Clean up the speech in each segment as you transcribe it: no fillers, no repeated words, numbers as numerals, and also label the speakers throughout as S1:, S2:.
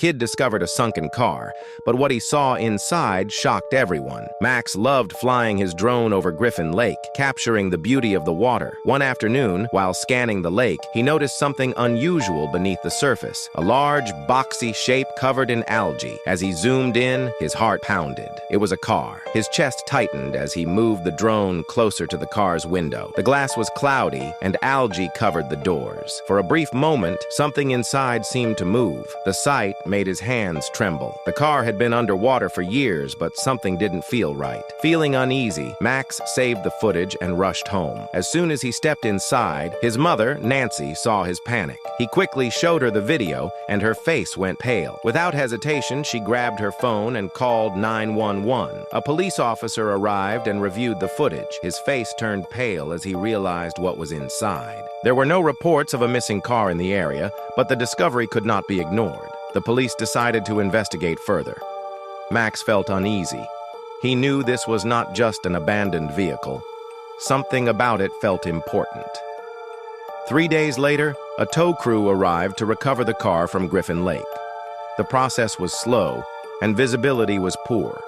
S1: Kid discovered a sunken car, but what he saw inside shocked everyone. Max loved flying his drone over Griffin Lake, capturing the beauty of the water. One afternoon, while scanning the lake, he noticed something unusual beneath the surface, a large, boxy shape covered in algae. As he zoomed in, his heart pounded. It was a car. His chest tightened as he moved the drone closer to the car's window. The glass was cloudy, and algae covered the doors. For a brief moment, something inside seemed to move. The sight made his hands tremble. The car had been underwater for years, but something didn't feel right. Feeling uneasy, Max saved the footage and rushed home. As soon as he stepped inside, his mother, Nancy, saw his panic. He quickly showed her the video, and her face went pale. Without hesitation, she grabbed her phone and called 911. A police officer arrived and reviewed the footage. His face turned pale as he realized what was inside. There were no reports of a missing car in the area, but the discovery could not be ignored. The police decided to investigate further. Max felt uneasy. He knew this was not just an abandoned vehicle. Something about it felt important. 3 days later, a tow crew arrived to recover the car from Griffin Lake. The process was slow, and visibility was poor.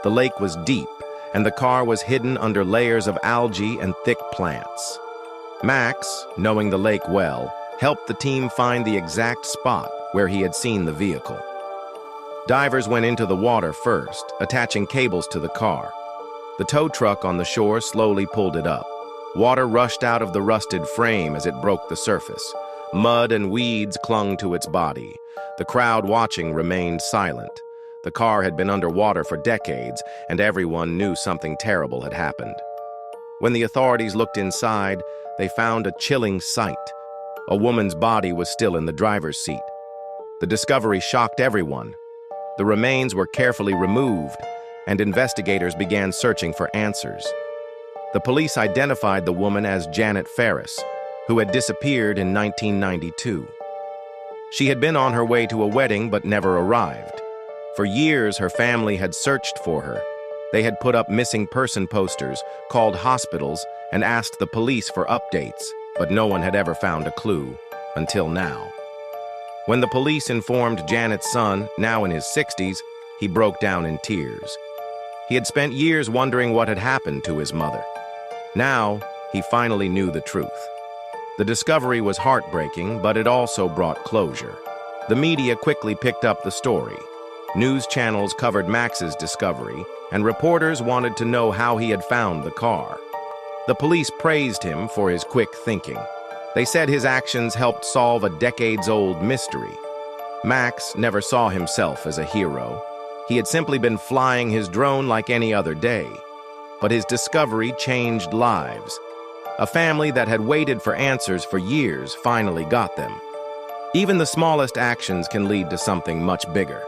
S1: The lake was deep, and the car was hidden under layers of algae and thick plants. Max, knowing the lake well, helped the team find the exact spot where he had seen the vehicle. Divers went into the water first, attaching cables to the car. The tow truck on the shore slowly pulled it up. Water rushed out of the rusted frame as it broke the surface. Mud and weeds clung to its body. The crowd watching remained silent. The car had been underwater for decades, and everyone knew something terrible had happened. When the authorities looked inside, they found a chilling sight. A woman's body was still in the driver's seat. The discovery shocked everyone. The remains were carefully removed, and investigators began searching for answers. The police identified the woman as Janet Ferris, who had disappeared in 1992. She had been on her way to a wedding but never arrived. For years, her family had searched for her. They had put up missing person posters, called hospitals, and asked the police for updates, but no one had ever found a clue, until now. When the police informed Janet's son, now in his 60s, he broke down in tears. He had spent years wondering what had happened to his mother. Now, he finally knew the truth. The discovery was heartbreaking, but it also brought closure. The media quickly picked up the story. News channels covered Max's discovery, and reporters wanted to know how he had found the car. The police praised him for his quick thinking. They said his actions helped solve a decades-old mystery. Max never saw himself as a hero. He had simply been flying his drone like any other day. But his discovery changed lives. A family that had waited for answers for years finally got them. Even the smallest actions can lead to something much bigger.